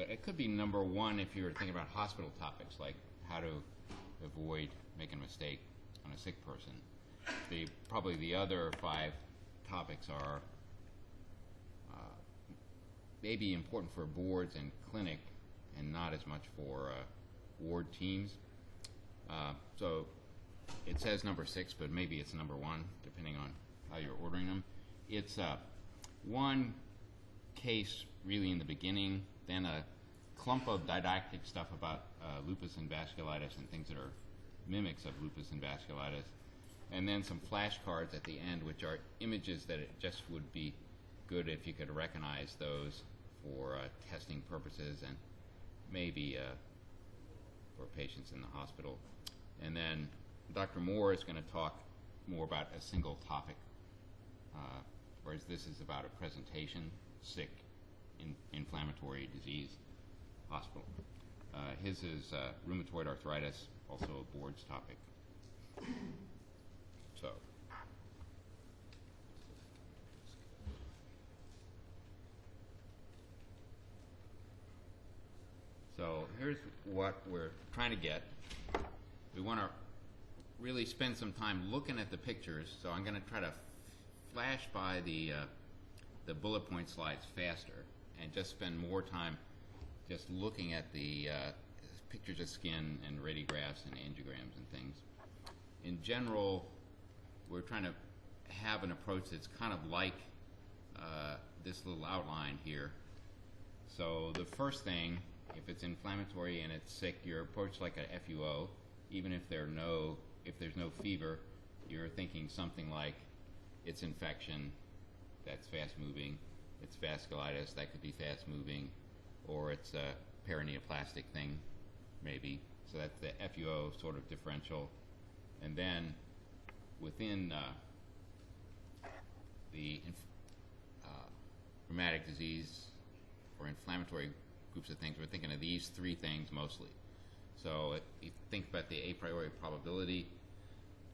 but it could be number one if you were thinking about hospital topics, like how to avoid making a mistake on a sick person. Probably the other 5 topics are maybe important for boards and clinic and not as much for ward teams. So it says number 6, but maybe it's number 1, depending on how you're ordering them. It's one case really in the beginning, then a clump of didactic stuff about lupus and vasculitis and things that are mimics of lupus and vasculitis, and then some flashcards at the end, which are images that it just would be good if you could recognize those for testing purposes and maybe for patients in the hospital. And then Dr. Moore is going to talk more about a single topic, whereas this is about a presentation, sick, inflammatory disease, hospital. His is rheumatoid arthritis, also a board's topic. So here's what we're trying to get. We want to really spend some time looking at the pictures, so I'm going to try to flash by the bullet point slides faster and just spend more time just looking at the pictures of skin and radiographs and angiograms and things. In general, we're trying to have an approach that's kind of like this little outline here. So the first thing, if it's inflammatory and it's sick, you're approached like a FUO. Even if there's no fever, you're thinking something like it's infection, that's fast moving, it's vasculitis, that could be fast moving, or it's a perineoplastic thing, maybe. So that's the FUO sort of differential. And then within the rheumatic disease or inflammatory groups of things, we're thinking of these 3 things mostly. So if you think about the a priori probability,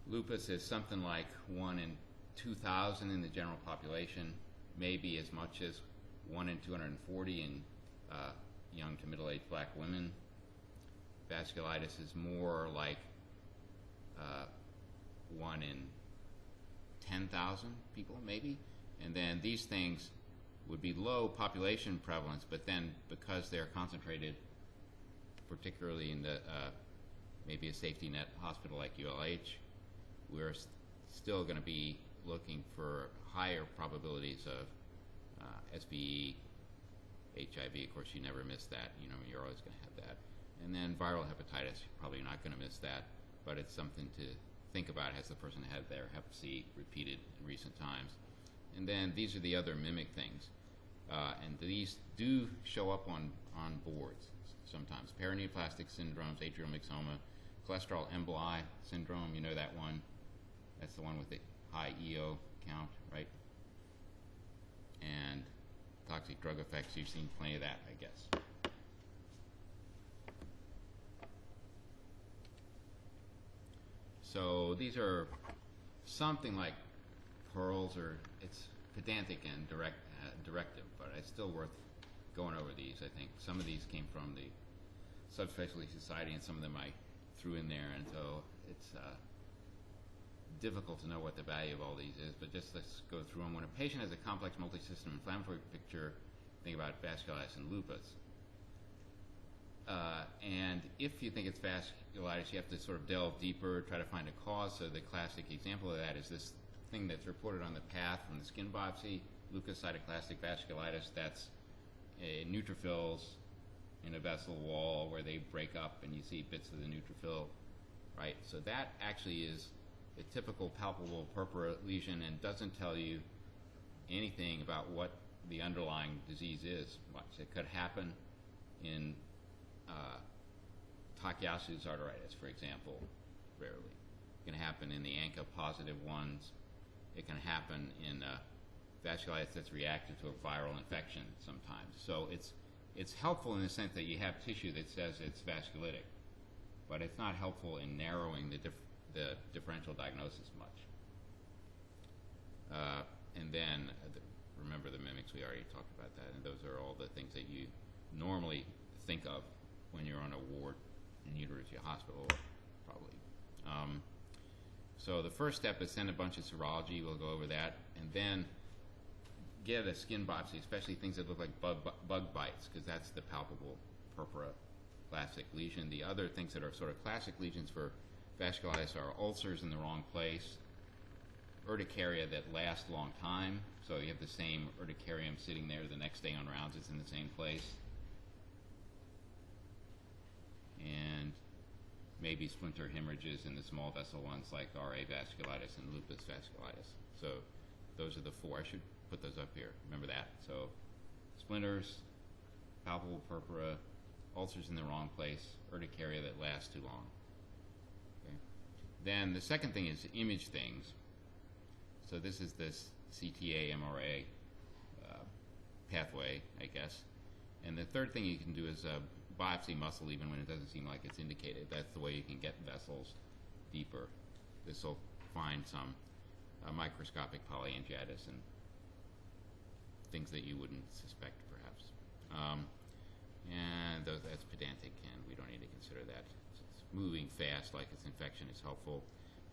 lupus is something like 1 in 2,000 in the general population, maybe as much as 1 in 240 in young to middle-aged black women. Vasculitis is more like 1 in 10,000 people, maybe. And then these things would be low population prevalence, but then because they're concentrated, particularly in the maybe a safety net hospital like ULH, we're still going to be looking for higher probabilities of SBE, HIV. Of course, you never miss that. You know, you're always going to have that. And then viral hepatitis, you're probably not going to miss that, but it's something to think about. Has the person had their hep C repeated in recent times? And then these are the other mimic things. And these do show up on boards sometimes. Perineoplastic syndromes, atrial myxoma, cholesterol emboli syndrome, you know that one. That's the one with the high EO count, right? And toxic drug effects, you've seen plenty of that, I guess. So these are something like pearls, or it's pedantic and directive, but it's still worth going over these, I think. Some of these came from the Subspecialty Society, and some of them I threw in there, and so it's difficult to know what the value of all these is, but just let's go through them. When a patient has a complex multisystem inflammatory picture, think about vasculitis and lupus. And if you think it's vasculitis, you have to sort of delve deeper, try to find a cause. So the classic example of that is this thing that's reported on the path from the skin biopsy, leukocytoclastic vasculitis. That's neutrophils in a vessel wall where they break up and you see bits of the neutrophil, right? So that actually is a typical palpable purpura lesion and doesn't tell you anything about what the underlying disease is. It could happen in Takayasu's arteritis, for example, rarely. It can happen in the ANCA positive ones. It can happen in vasculitis that's reactive to a viral infection sometimes. So it's helpful in the sense that you have tissue that says it's vasculitic, but it's not helpful in narrowing the differential diagnosis much. And then remember the mimics, we already talked about that, and those are all the things that you normally think of when you're on a ward in University Hospital, probably. So the first step is send a bunch of serology. We'll go over that, and then get a skin biopsy, especially things that look like bug bites, because that's the palpable purpura classic lesion. The other things that are sort of classic lesions for vasculitis are ulcers in the wrong place, urticaria that last a long time, so you have the same urticarium sitting there the next day on rounds, it's in the same place, and maybe splinter hemorrhages in the small vessel ones like RA vasculitis and lupus vasculitis. So those are the four. I should put those up here. Remember that. So splinters, palpable purpura, ulcers in the wrong place, urticaria that lasts too long. Okay. Then the second thing is image things. So this is this CTA MRA pathway, I guess. And the third thing you can do is biopsy muscle even when it doesn't seem like it's indicated. That's the way you can get vessels deeper. This will find some microscopic polyangiitis and things that you wouldn't suspect, perhaps. And that's pedantic, and we don't need to consider that. It's moving fast, like its infection is helpful.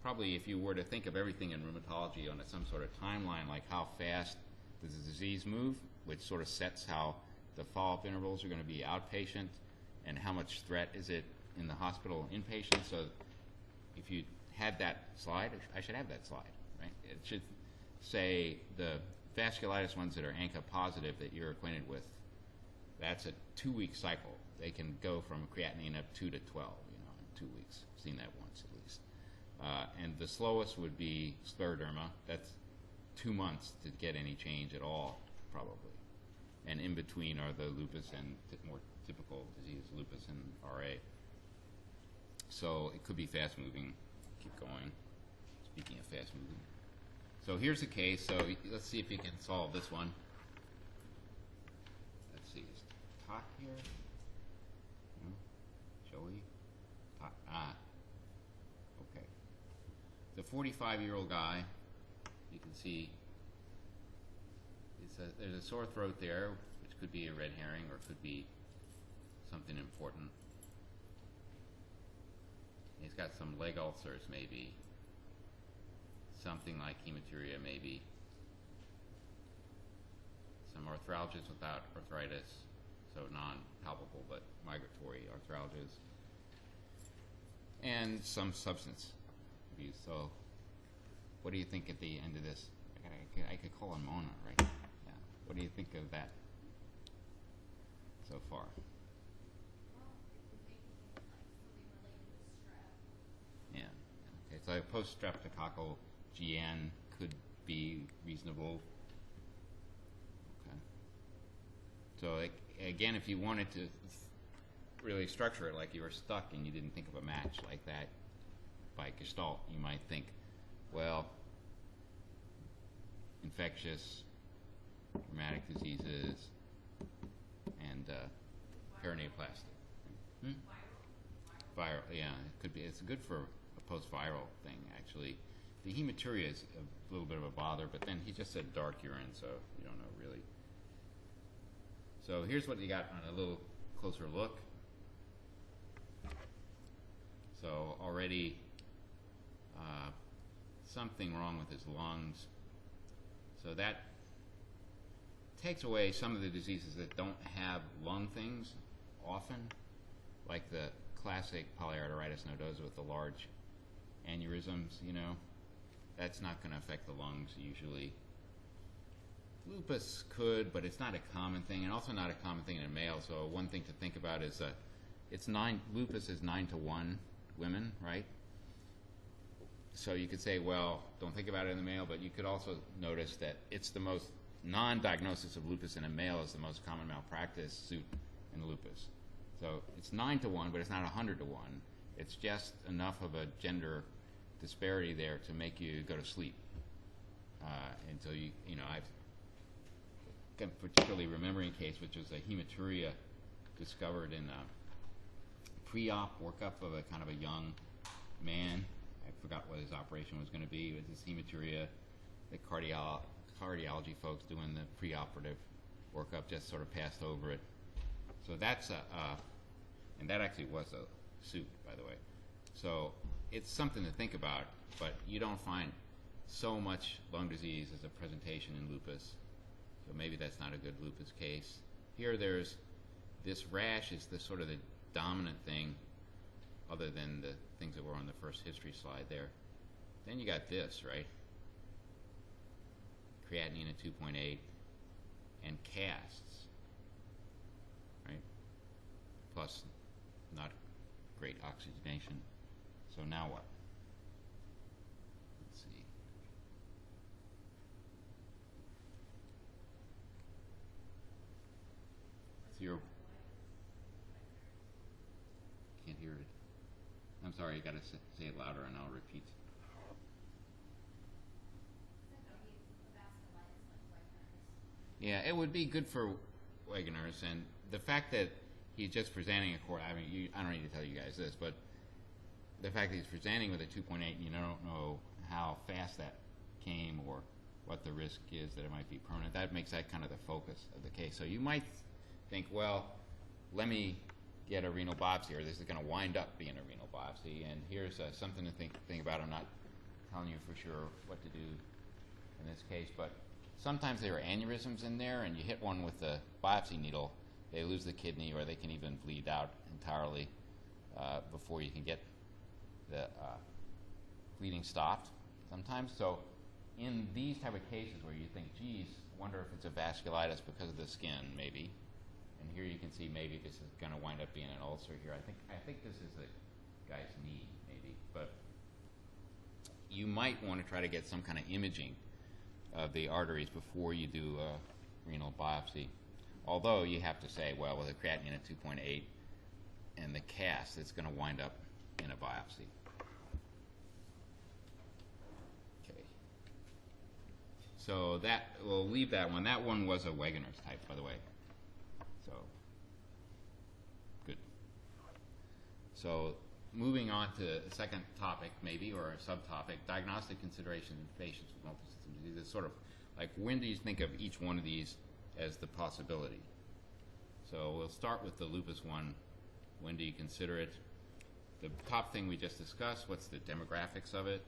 Probably if you were to think of everything in rheumatology on some sort of timeline, like how fast does the disease move, which sort of sets how the follow-up intervals are going to be outpatient, and how much threat is it in the hospital inpatient. So if you had that slide, I should have that slide, right? It should say the vasculitis ones that are ANCA positive that you're acquainted with, that's a 2-week cycle. They can go from creatinine up 2 to 12, in 2 weeks. I've seen that once at least. And the slowest would be scleroderma. That's 2 months to get any change at all, probably. And in between are the lupus and more typical disease, lupus and RA. So it could be fast moving. Keep going. Speaking of fast moving. So here's a case. So let's see if you can solve this one. Let's see. Is Tot here? No? Joey? Tot. Okay. The 45-year-old guy, you can see there's a sore throat there, which could be a red herring or could be something important. He's got some leg ulcers, maybe. Something like hematuria, maybe. Some arthralgias without arthritis, so non-palpable but migratory arthralgias. And some substance abuse. So what do you think at the end of this? I could call on Mona, right? Yeah. What do you think of that so far? Yeah. Okay. So post-streptococcal GN could be reasonable. Okay. So again, if you wanted to really structure it like you were stuck and you didn't think of a match like that by Gestalt, you might think, well, infectious, rheumatic diseases, and perineoplastic. Viral, yeah, it could be. It's good for a post-viral thing, actually. The hematuria is a little bit of a bother, but then he just said dark urine, so you don't know really. So here's what you got on a little closer look. So already something wrong with his lungs. So that takes away some of the diseases that don't have lung things often, like the classic polyarteritis nodosa with the large aneurysms, That's not going to affect the lungs usually. Lupus could, but it's not a common thing, and also not a common thing in a male. So one thing to think about is lupus is 9 to 1 women, right? So you could say, well, don't think about it in the male, but you could also notice that it's the most non-diagnosis of lupus in a male is the most common malpractice suit in lupus. So it's 9 to 1, but it's not 100 to 1. It's just enough of a gender disparity there to make you go to sleep until I've got particularly remembering a case which was a hematuria discovered in a pre-op workup of a kind of a young man. I forgot what his operation was going to be. It was this hematuria. The cardiology folks doing the pre-operative workup just sort of passed over it. So that's and that actually was a suit, by the way. So it's something to think about, but you don't find so much lung disease as a presentation in lupus. So maybe that's not a good lupus case. Here there's this rash is the sort of the dominant thing, other than the things that were on the first history slide there. Then you got this, right? Creatinine at 2.8 and casts, right? Plus not great oxygenation. So now what? Let's see. Zero. Can't hear it. I'm sorry, you gotta say it louder and I'll repeat. Yeah, it would be good for Wegener's, and the fact that he's just presenting a core, I mean, I don't need to tell you guys this, but the fact that he's presenting with a 2.8 and you don't know how fast that came or what the risk is that it might be permanent, that makes that kind of the focus of the case. So you might think, well, let me get a renal biopsy, or this is going to wind up being a renal biopsy, and here's something to think about. I'm not telling you for sure what to do in this case, but sometimes there are aneurysms in there, and you hit one with the biopsy needle, they lose the kidney, or they can even bleed out entirely before you can get the bleeding stopped sometimes. So in these type of cases where you think, geez, wonder if it's a vasculitis because of the skin, maybe, and here you can see maybe this is going to wind up being an ulcer here. I think this is the guy's knee, maybe, but you might want to try to get some kind of imaging of the arteries before you do a renal biopsy. Although you have to say, well, with a creatinine at 2.8 and the cast, it's going to wind up in a biopsy. Okay. So that, we'll leave that one. That one was a Wegener's type, by the way. So, good. So, moving on to the second topic, maybe, or a subtopic, diagnostic considerations in patients with multi-system disease. It's sort of like, when do you think of each one of these as the possibility? So we'll start with the lupus one. When do you consider it? The top thing we just discussed, what's the demographics of it?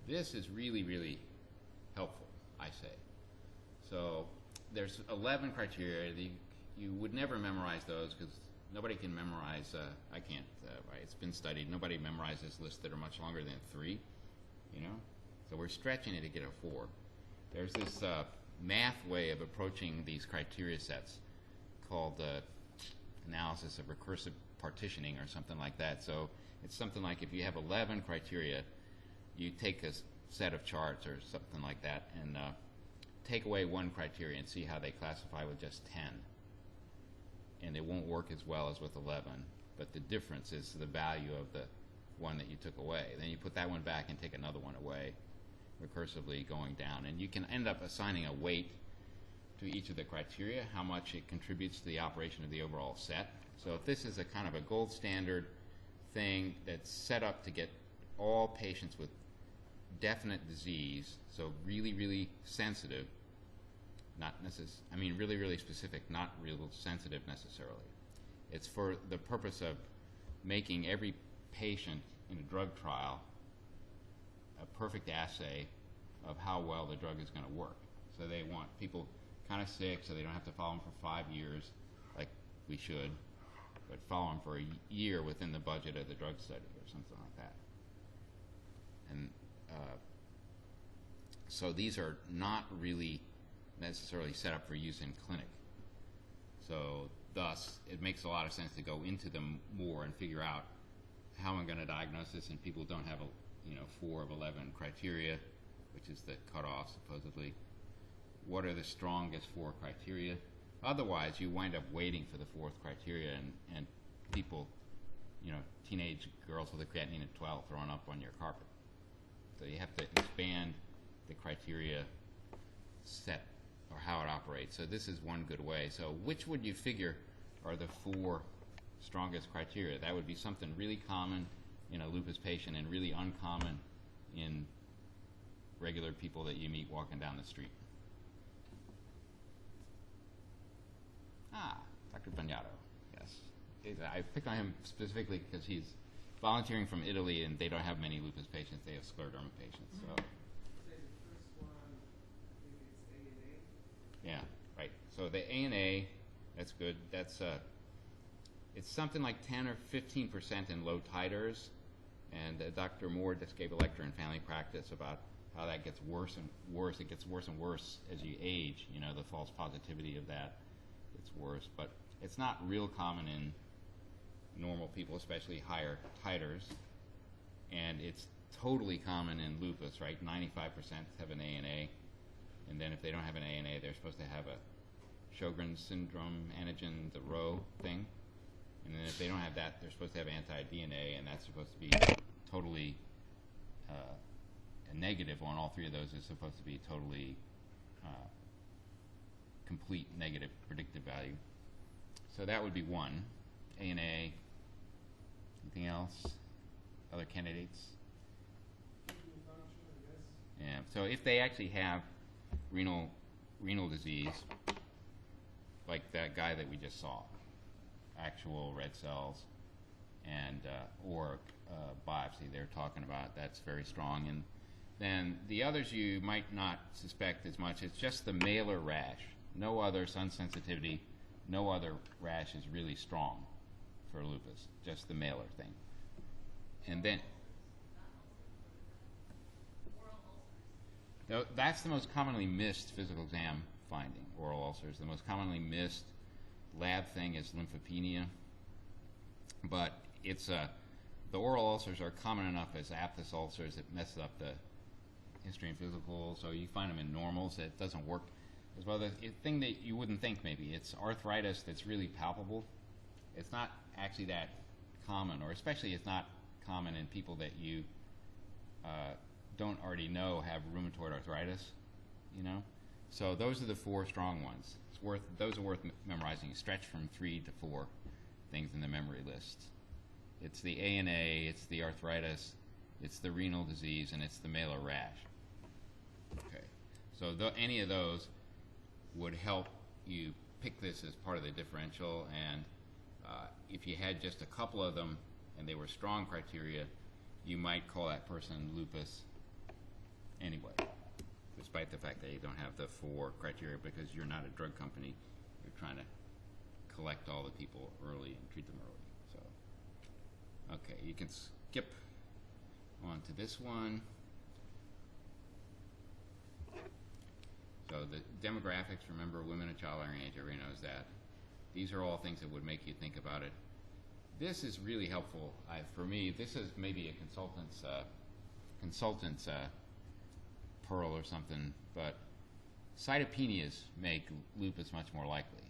This is really, really helpful, I say. So there's 11 criteria. You would never memorize those because nobody can memorize, I can't, right? It's been studied. Nobody memorizes lists that are much longer than 3, you know? So we're stretching it to get a 4. There's this math way of approaching these criteria sets called analysis of recursive partitioning or something like that. So it's something like, if you have 11 criteria, you take a set of charts or something like that and take away one criteria and see how they classify with just 10. And it won't work as well as with 11, but the difference is the value of the one that you took away. Then you put that one back and take another one away, recursively going down, and you can end up assigning a weight to each of the criteria, how much it contributes to the operation of the overall set. So if this is a kind of a gold standard thing that's set up to get all patients with definite disease, so really, really sensitive, not I mean really, really specific, not real sensitive necessarily. It's for the purpose of making every patient in a drug trial a perfect assay of how well the drug is going to work. So they want people kind of sick so they don't have to follow them for 5 years like we should, but follow them for a year within the budget of the drug study or something like that. And so these are not really necessarily set up for use in clinic. So thus, it makes a lot of sense to go into them more and figure out how I'm going to diagnose this, and people don't have 4 of 11 criteria, which is the cutoff supposedly. What are the strongest 4 criteria? Otherwise, you wind up waiting for the 4th criteria, and people, teenage girls with a creatinine at 12 thrown up on your carpet. So you have to expand the criteria set or how it operates. So this is one good way. So which would you figure are the 4 strongest criteria? That would be something really common in a lupus patient and really uncommon in regular people that you meet walking down the street. I picked on him specifically because he's volunteering from Italy, and they don't have many lupus patients. They have scleroderma patients. So. Say the first one, maybe it's A and A. Yeah, right. So the ANA, that's good. That's it's something like 10 or 15% in low titers, and Dr. Moore just gave a lecture in family practice about how that gets worse and worse. It gets worse and worse as you age. You know, the false positivity of that gets worse, but it's not real common in normal people, especially higher titers, and it's totally common in lupus, right? 95% have an ANA, and then if they don't have an ANA, they're supposed to have a Sjogren's syndrome antigen, the Rho thing, and then if they don't have that, they're supposed to have anti-DNA, and that's supposed to be totally a negative on all three of those is supposed to be totally complete negative predictive value. So that would be one. ANA. Anything else? Other candidates? Kidney function, I guess. Yeah. So if they actually have renal disease, like that guy that we just saw, actual red cells, and or biopsy they're talking about, that's very strong. And then the others you might not suspect as much. It's just the malar rash. No other sun sensitivity, no other rash is really strong for lupus, just the malar thing. And then that's the most commonly missed physical exam finding, oral ulcers. The most commonly missed lab thing is lymphopenia, but it's the oral ulcers are common enough as aphthous ulcers. It messes up the history and physical, so you find them in normals. It doesn't work as well. The thing that you wouldn't think, maybe, it's arthritis that's really palpable. It's not actually that common, or especially it's not common in people that you don't already know have rheumatoid arthritis, you know. So those are the four strong ones. Those are worth memorizing. Stretch from 3 to 4 things in the memory list. It's the ANA, it's the arthritis, it's the renal disease, and it's the malar rash. Okay, so any of those would help you pick this as part of the differential, and if you had just a couple of them and they were strong criteria, you might call that person lupus anyway, despite the fact that you don't have the 4 criteria, because you're not a drug company. You're trying to collect all the people early and treat them early. So, okay, you can skip on to this one. So the demographics, remember, women of childbearing age, everybody knows that. These are all things that would make you think about it. This is really helpful. For me, this is maybe a consultant's pearl or something, but cytopenias make lupus much more likely.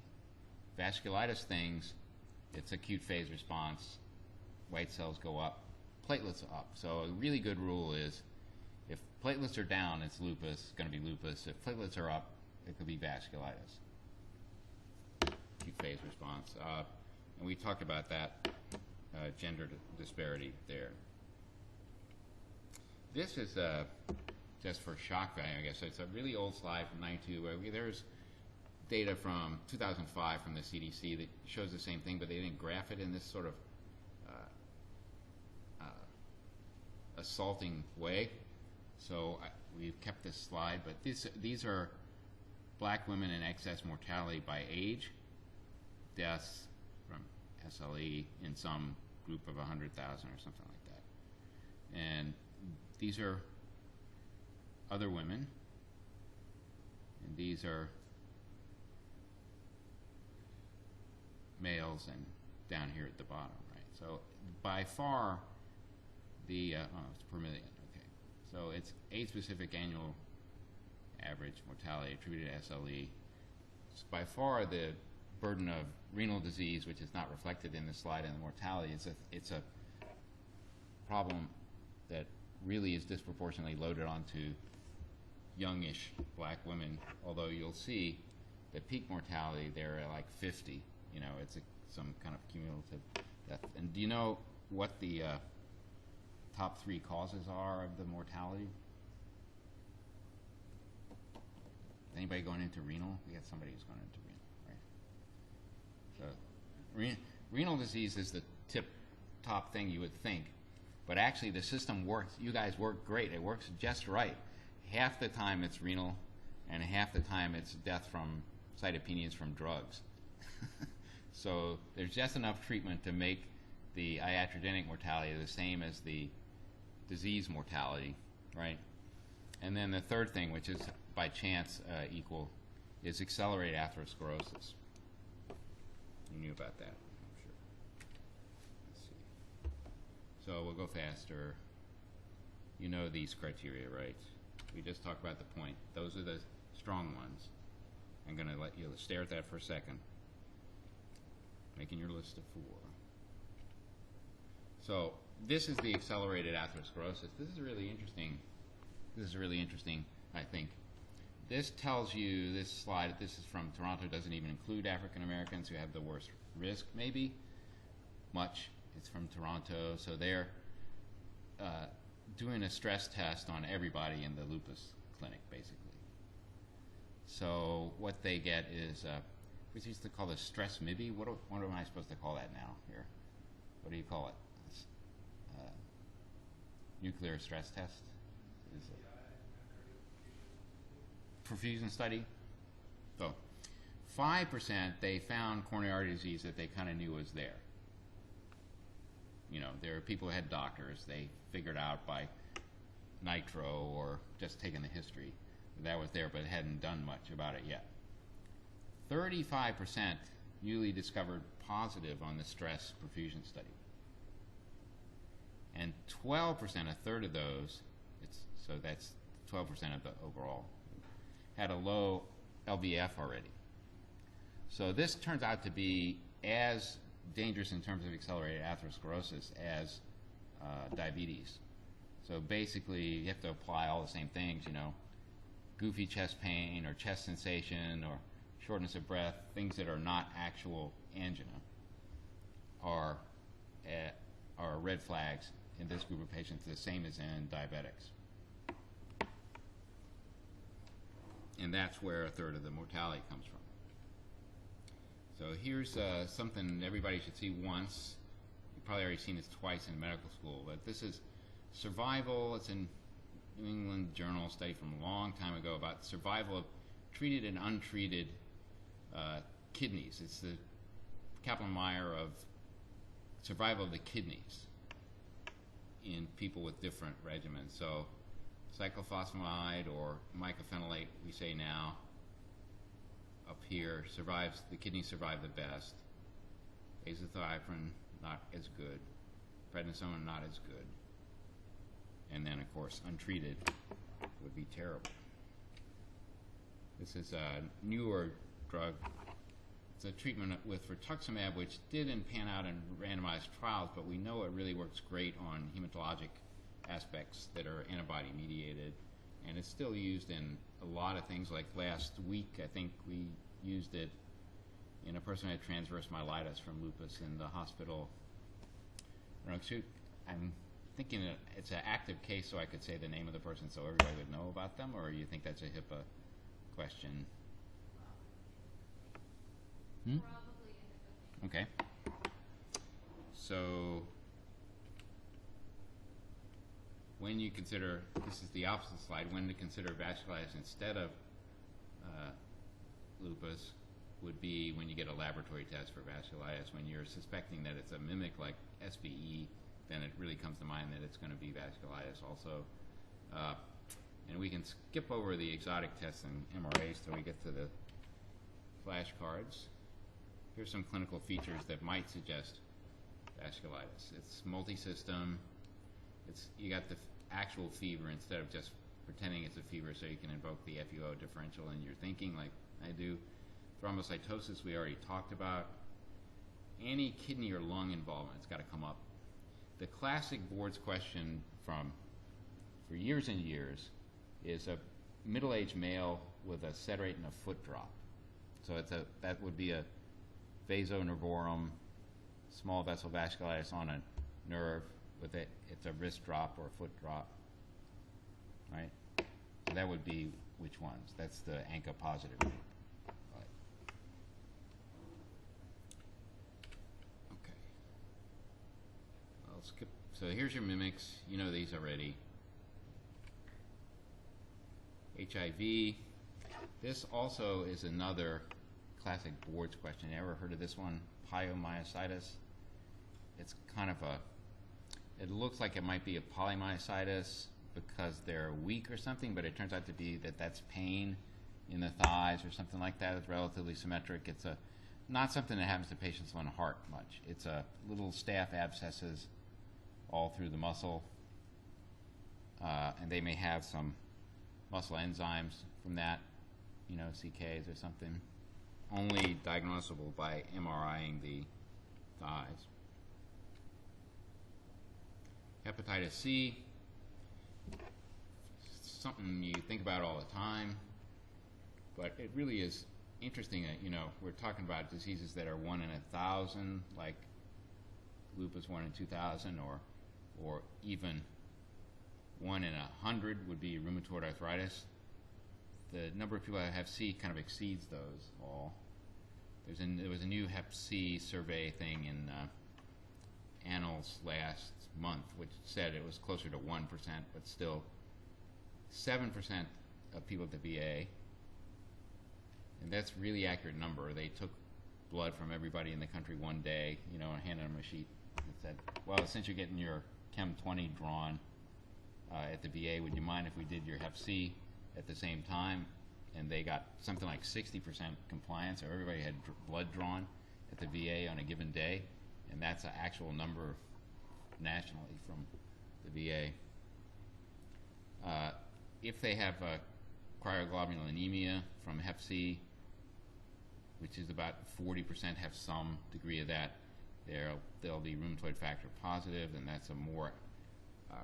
Vasculitis things, it's acute phase response, white cells go up, platelets are up. So a really good rule is if platelets are down, it's lupus, it's going to be lupus. If platelets are up, it could be vasculitis. Acute phase response. And we talked about that gender disparity there. This is just for shock value, I guess. So it's a really old slide from 92. There's data from 2005 from the CDC that shows the same thing, but they didn't graph it in this sort of assaulting way. So we've kept this slide, but these are black women in excess mortality by age, deaths from SLE in some group of 100,000 or something like that. And these are other women, and these are males, and down here at the bottom, right? So by far the, it's per million, okay. So it's age-specific annual average mortality attributed to SLE. It's by far the burden of renal disease, which is not reflected in the slide, and the mortality. It's a problem that really is disproportionately loaded onto youngish black women, although you'll see the peak mortality there at like 50. You know, it's some kind of cumulative death. And do you know what the top 3 causes are of the mortality? Anybody going into renal? We got somebody who's going into renal, right? So renal disease is the top thing you would think, but actually the system works. You guys work great. It works just right. Half the time it's renal, and half the time it's death from cytopenias from drugs. So there's just enough treatment to make the iatrogenic mortality the same as the disease mortality, right? And then the third thing, which is by chance equal, is accelerated atherosclerosis. You knew about that, I'm sure. Let's see. So we'll go faster. You know these criteria, right? We just talked about the point. Those are the strong ones. I'm going to let you stare at that for a second. Making your list of 4. So this is the accelerated atherosclerosis. This is really interesting. This is really interesting, I think. This tells you, this slide, this is from Toronto, doesn't even include African Americans who have the worst risk, maybe. Much. It's from Toronto. So they're doing a stress test on everybody in the lupus clinic, basically. So what they get is, we used to call this stress MIBI. What am I supposed to call that now here? What do you call it? Nuclear stress test? Is it perfusion study? So 5% they found coronary artery disease that they kind of knew was there. You know, there are people who had doctors. They figured out by nitro or just taking the history that was there, but hadn't done much about it yet. 35% newly discovered positive on the stress perfusion study. And 12%, a third of those, so that's 12% of the overall, had a low LVF already. So this turns out to be as dangerous in terms of accelerated atherosclerosis as diabetes. So basically, you have to apply all the same things, you know, goofy chest pain or chest sensation or shortness of breath, things that are not actual angina, are red flags in this group of patients, the same as in diabetics. And that's where a third of the mortality comes from. So here's something everybody should see once. You've probably already seen this twice in medical school, but this is survival. It's in New England Journal study from a long time ago about survival of treated and untreated kidneys. It's the Kaplan-Meier of survival of the kidneys in people with different regimens. So cyclophosphamide or mycophenolate, we say now, up here, survives, the kidneys survive the best. Azathioprine, not as good. Prednisone, not as good. And then, of course, untreated would be terrible. This is a newer drug. It's a treatment with rituximab, which didn't pan out in randomized trials, but we know it really works great on hematologic aspects that are antibody-mediated. And it's still used in a lot of things. Like last week, I think we used it in a person who had transverse myelitis from lupus in the hospital. I'm thinking it's an active case, so I could say the name of the person so everybody would know about them, or you think that's a HIPAA question? Okay. So when you consider, this is the opposite slide, when to consider vasculitis instead of lupus would be when you get a laboratory test for vasculitis. When you're suspecting that it's a mimic like SBE, then it really comes to mind that it's going to be vasculitis also. And we can skip over the exotic tests and MRAs till we get to the flashcards. Here's some clinical features that might suggest vasculitis. It's multi-system. You got the actual fever instead of just pretending it's a fever so you can invoke the FUO differential in your thinking like I do. Thrombocytosis we already talked about. Any kidney or lung involvement's got to come up. The classic boards question for years and years is a middle-aged male with a sed rate and a foot drop. So that would be a vasonervorum, small vessel vasculitis on a nerve with it. It's a wrist drop or a foot drop, right? So that would be which ones? That's the ANCA positive group. Right. skip. So here's your mimics. You know these already. HIV. This also is another classic boards question. You ever heard of this one? Pyomyositis. It's kind of it looks like it might be a polymyositis because they're weak or something, but it turns out to be that's pain in the thighs or something like that. It's relatively symmetric. It's not something that happens to patients on the heart much. It's little staph abscesses all through the muscle, and they may have some muscle enzymes from that, CKs or something. Only diagnosable by MRIing the thighs. Hepatitis C, something you think about all the time, but it really is interesting that, we're talking about diseases that are 1 in 1,000, like lupus 1 in 2,000, or even 1 in 100 would be rheumatoid arthritis. The number of people that have C kind of exceeds those all. There was a new Hep C survey thing in Annals last month, which said it was closer to 1%, but still 7% of people at the VA, and that's a really accurate number. They took blood from everybody in the country one day, and handed them a sheet that said, well, since you're getting your Chem 20 drawn at the VA, would you mind if we did your Hep C at the same time? And they got something like 60% compliance, so everybody had blood drawn at the VA on a given day, and that's an actual number nationally from the VA. If they have cryoglobulinemia from Hep C, which is about 40% have some degree of that, they'll be rheumatoid factor positive, and that's a more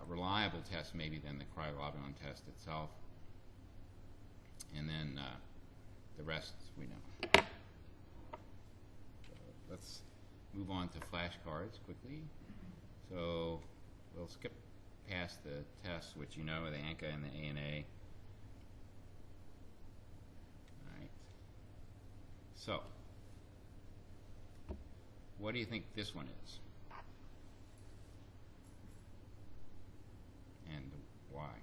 reliable test maybe than the cryoglobulin test itself. And then the rest we know. So let's move on to flashcards quickly. So we'll skip past the tests, which the ANCA and the ANA. All right. So, what do you think this one is? And why?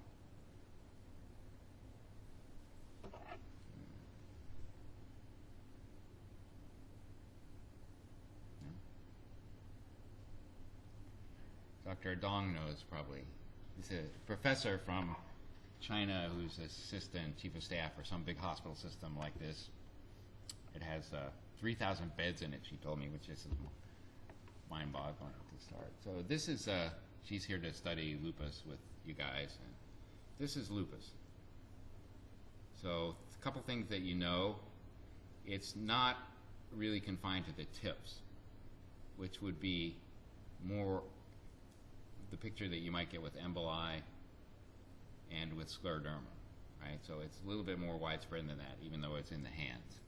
Dr. Dong knows probably. He's a professor from China who's assistant chief of staff for some big hospital system like this. It has 3,000 beds in it, she told me, which is mind-boggling to start. So this is, she's here to study lupus with you guys. And this is lupus. So a couple things that it's not really confined to the tips, which would be more the picture that you might get with emboli and with scleroderma, right? So it's a little bit more widespread than that, even though it's in the hands.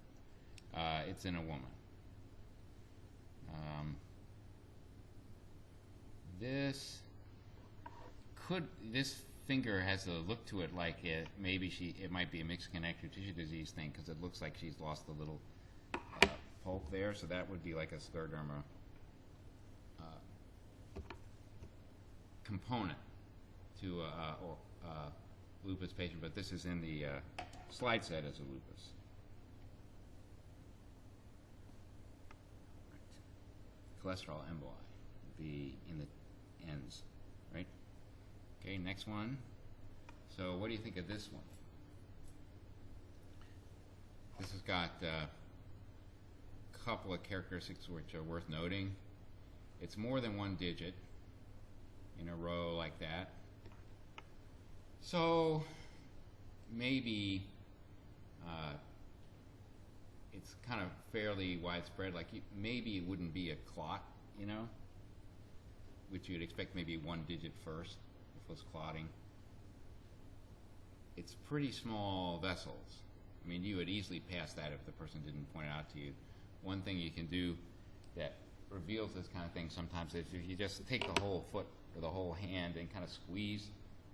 It's in a woman. This finger has a look to it like it might be a mixed connective tissue disease thing, because it looks like she's lost a little pulp there, so that would be like a scleroderma component to a lupus patient, but this is in the slide set as a lupus. Right. Cholesterol emboli would be in the ends, right? Okay, next one. So what do you think of this one? This has got a couple of characteristics which are worth noting. It's more than one digit in a row like that. So maybe it's kind of fairly widespread. Like maybe it wouldn't be a clot, which you'd expect maybe one digit first if it was clotting. It's pretty small vessels. I mean, you would easily pass that if the person didn't point it out to you. One thing you can do that reveals this kind of thing sometimes is if you just take the whole foot or the whole hand and kind of squeeze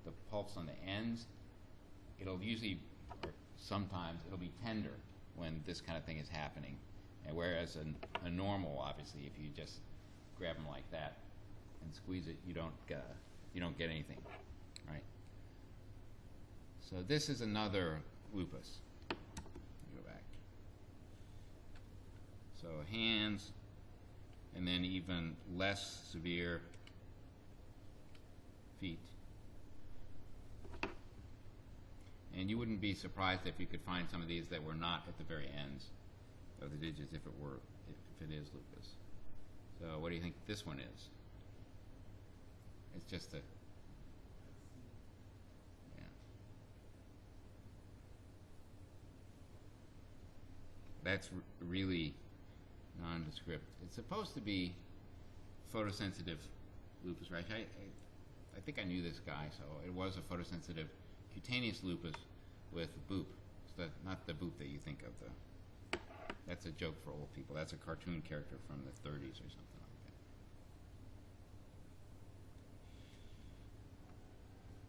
the pulse on the ends, it'll usually, or sometimes, it'll be tender when this kind of thing is happening. And whereas a normal, obviously, if you just grab them like that, and squeeze it, you don't get anything, right? So this is another lupus. Go back. So hands, and then even less severe feet. And you wouldn't be surprised if you could find some of these that were not at the very ends of the digits if it is lupus. So what do you think this one is? It's just a, yeah. That's really nondescript. It's supposed to be photosensitive lupus, right? I think I knew this guy, so it was a photosensitive cutaneous lupus with boop. So not the boop that you think of. That's a joke for old people. That's a cartoon character from the 30s or something like that.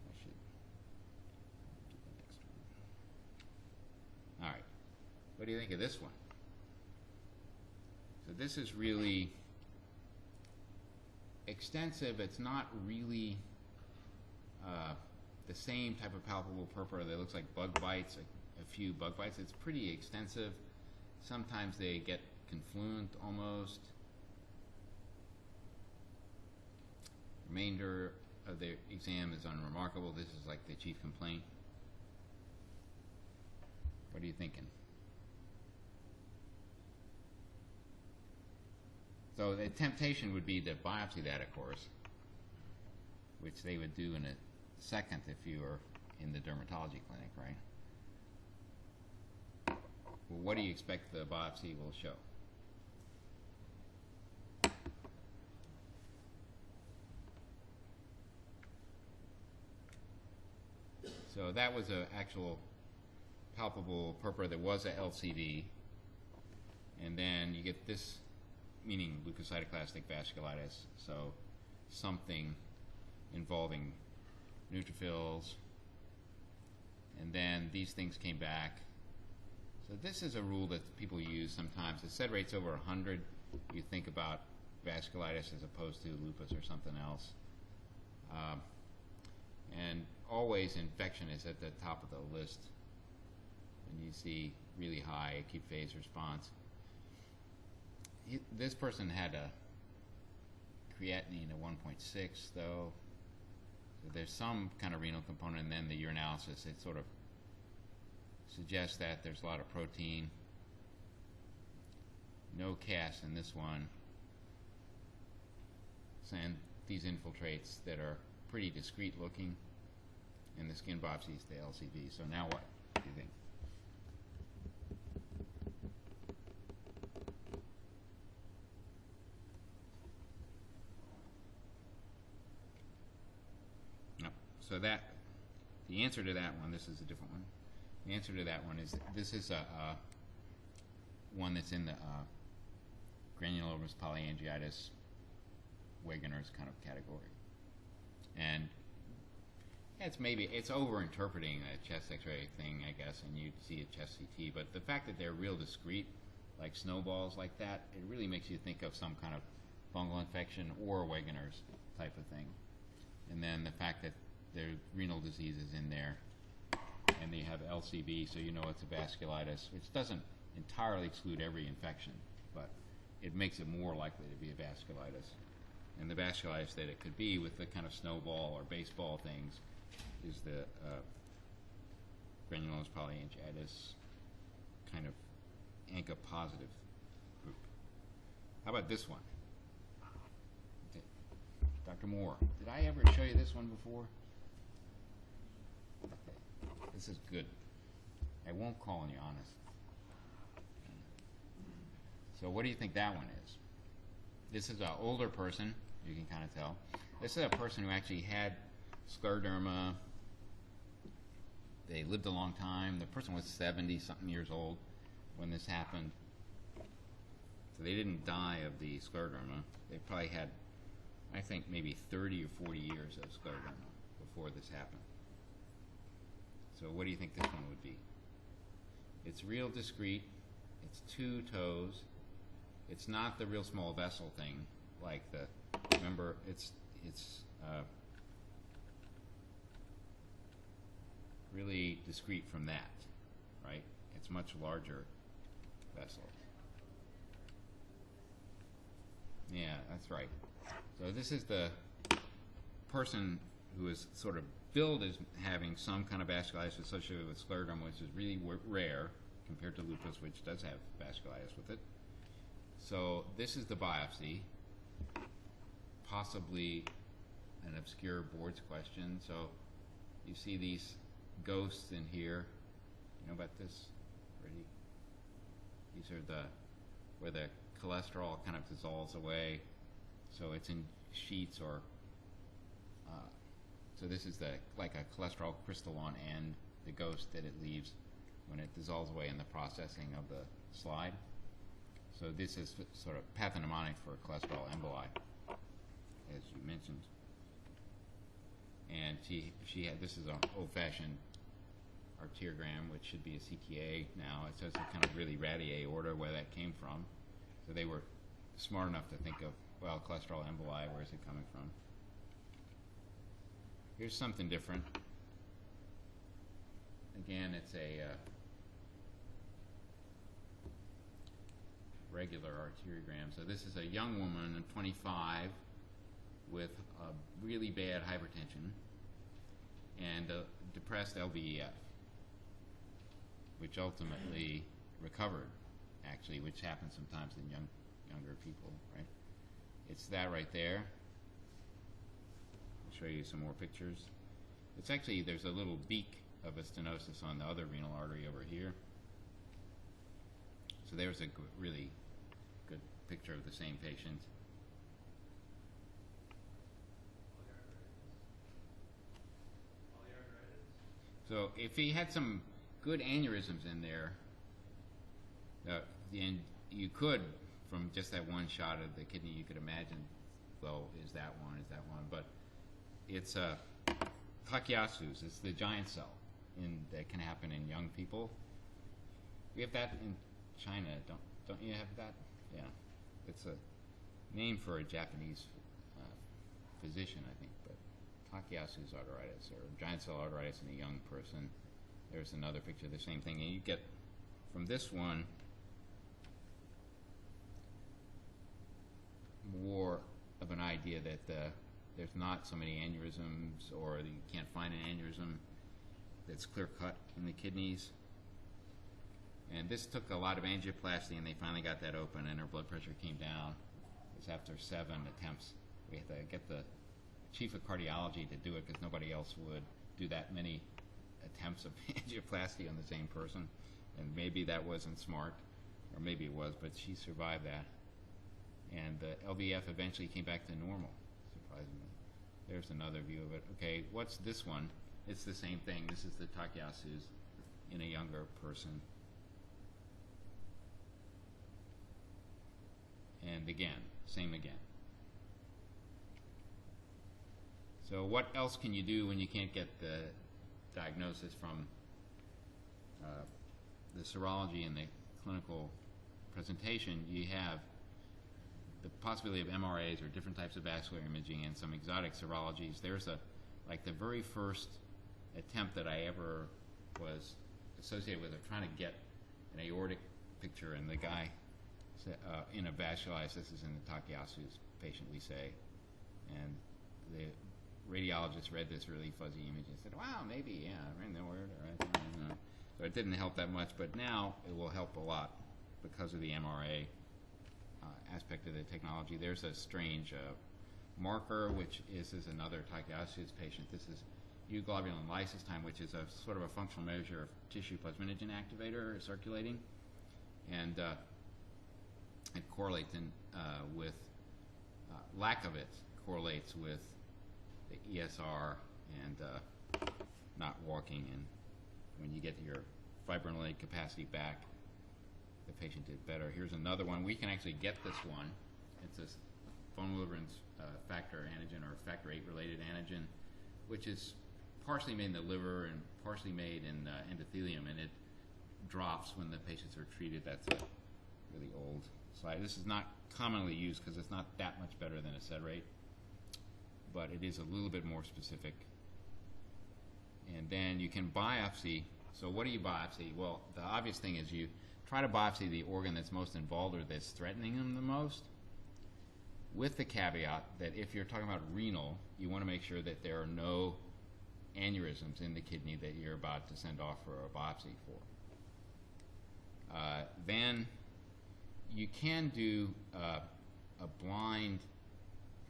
I should do the next one. All right. What do you think of this one? So this is really extensive. It's not really the same type of palpable purpura that looks like bug bites, a few bug bites. It's pretty extensive. Sometimes they get confluent almost. Remainder of the exam is unremarkable. This is like the chief complaint. What are you thinking? So the temptation would be to biopsy that, of course, which they would do in a second if you were in the dermatology clinic, right? Well, what do you expect the biopsy will show? So that was an actual palpable purpura. There was a LCD, and then you get this, meaning leukocytoclastic vasculitis, so something involving neutrophils, and then these things came back. So this is a rule that people use sometimes. The SED rate's over 100. You think about vasculitis as opposed to lupus or something else. And always infection is at the top of the list when you see really high acute phase response. This person had a creatinine of 1.6 though. So there's some kind of renal component, and then the urinalysis, it sort of suggests that there's a lot of protein. No CAS in this one. And these infiltrates that are pretty discrete looking, and the skin biopsy is the LCV. So now what do you think? No. So that, the answer to that one, this is a different one. The answer to that one is, this is a one that's in the granulomatous polyangiitis, Wegener's kind of category. And it's over-interpreting a chest x-ray thing, I guess, and you'd see a chest CT, but the fact that they're real discrete, like snowballs like that, it really makes you think of some kind of fungal infection or Wegener's type of thing. And then the fact that there's renal disease is in there, and they have LCV, so you know it's a vasculitis, which doesn't entirely exclude every infection, but it makes it more likely to be a vasculitis. And the vasculitis that it could be with the kind of snowball or baseball things is the granulomatous polyangiitis kind of ANCA positive group. How about this one? Dr. Moore, did I ever show you this one before? Okay. This is good. I won't call on you honest. So what do you think that one is? This is an older person, you can kind of tell. This is a person who actually had scleroderma. They lived a long time. The person was 70-something years old when this happened. So they didn't die of the scleroderma. They probably had, I think, maybe 30 or 40 years of scleroderma before this happened. So what do you think this one would be? It's real discrete. It's 2 toes. It's not the real small vessel thing like the, remember, it's it's really discrete from that, right? It's much larger vessel. Yeah, that's right. So this is the person who is sort of billed as having some kind of vasculitis associated with scleroderma, which is really rare compared to lupus, which does have vasculitis with it. So this is the biopsy, possibly an obscure boards question. So you see these ghosts in here. You know about this already? These are where the cholesterol kind of dissolves away. So it's in sheets or so this is like a cholesterol crystal on end, the ghost that it leaves when it dissolves away in the processing of the slide. So this is sort of pathognomonic for cholesterol emboli, as you mentioned. And she had, this is an old-fashioned arteriogram, which should be a CTA now. It says a kind of really ratty aorta, where that came from. So they were smart enough to think of, well, cholesterol emboli, where is it coming from? Here's something different. Again, it's a regular arteriogram. So this is a young woman, 25, with really bad hypertension and depressed LVEF, which ultimately recovered, actually, which happens sometimes in younger people, right? It's that right there. I'll show you some more pictures. It's actually, there's a little beak of a stenosis on the other renal artery over here. So there's a really good picture of the same patient. So if he had some good aneurysms in there, and you could, from just that one shot of the kidney, you could imagine, well, is that one, but it's Takyasus. It's the giant cell that can happen in young people. We have that in China, don't you have that? Yeah, it's a name for a Japanese physician, I think, but Takyasus arteritis, or giant cell arteritis in a young person. There's another picture of the same thing, and you get from this one more of an idea that there's not so many aneurysms, or you can't find an aneurysm that's clear-cut in the kidneys. And this took a lot of angioplasty, and they finally got that open, and her blood pressure came down. It was after 7 attempts. We had to get the chief of cardiology to do it because nobody else would do that many attempts of angioplasty on the same person. And maybe that wasn't smart, or maybe it was, but she survived that. And the LVF eventually came back to normal, surprisingly. There's another view of it. Okay, what's this one? It's the same thing. This is the Takyasus in a younger person. And again, same again. So what else can you do when you can't get the diagnosis from the serology and the clinical presentation? You have the possibility of MRAs or different types of vascular imaging and some exotic serologies. There's like the very first attempt that I ever was associated with trying to get an aortic picture, and the guy in a vasculitis, this is in the Takyasus patient, we say, and the radiologist read this really fuzzy image and said, wow, maybe, yeah, right in the word, right? So it didn't help that much, but now it will help a lot because of the MRA aspect of the technology. There's a strange marker, which is another Takyasus patient. This is euglobulin lysis time, which is a sort of a functional measure of tissue plasminogen activator circulating, and it correlates with lack of it correlates with the ESR and not walking. And when you get your fibrinolytic capacity back, the patient did better. Here's another one. We can actually get this one. It's a Phonolubrian factor antigen, or factor 8 related antigen, which is partially made in the liver and partially made in endothelium, and it drops when the patients are treated. That's a really old slide. This is not commonly used because it's not that much better than a sed rate. but it is a little bit more specific. And then you can biopsy. So what do you biopsy? Well, the obvious thing is you try to biopsy the organ that's most involved or that's threatening them the most, with the caveat that if you're talking about renal, you want to make sure that there are no aneurysms in the kidney that you're about to send off for a biopsy for. Then you can do a blind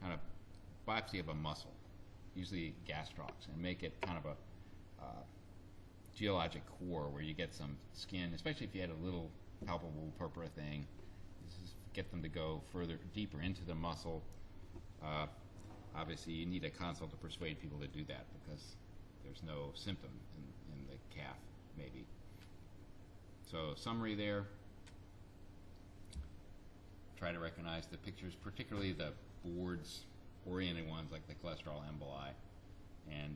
kind of biopsy of a muscle, usually gastrocs, and make it kind of a geologic core where you get some skin, especially if you had a little palpable purpura thing. This is get them to go further, deeper into the muscle. Obviously, you need a consult to persuade people to do that because there's no symptom in the calf, maybe. So, summary there. Try to recognize the pictures, particularly the boards-oriented ones like the cholesterol emboli and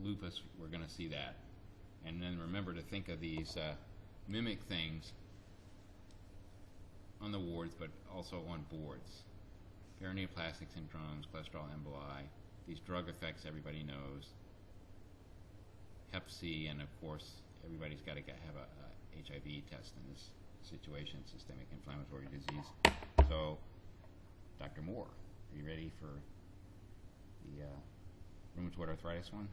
lupus. We're going to see that. And then remember to think of these mimic things on the wards, but also on boards. Paraneoplastic syndromes, cholesterol emboli, these drug effects everybody knows, Hep C, and of course everybody's got to have a HIV test in this situation, systemic inflammatory disease. So, Dr. Moore, are you ready for the rheumatoid arthritis one?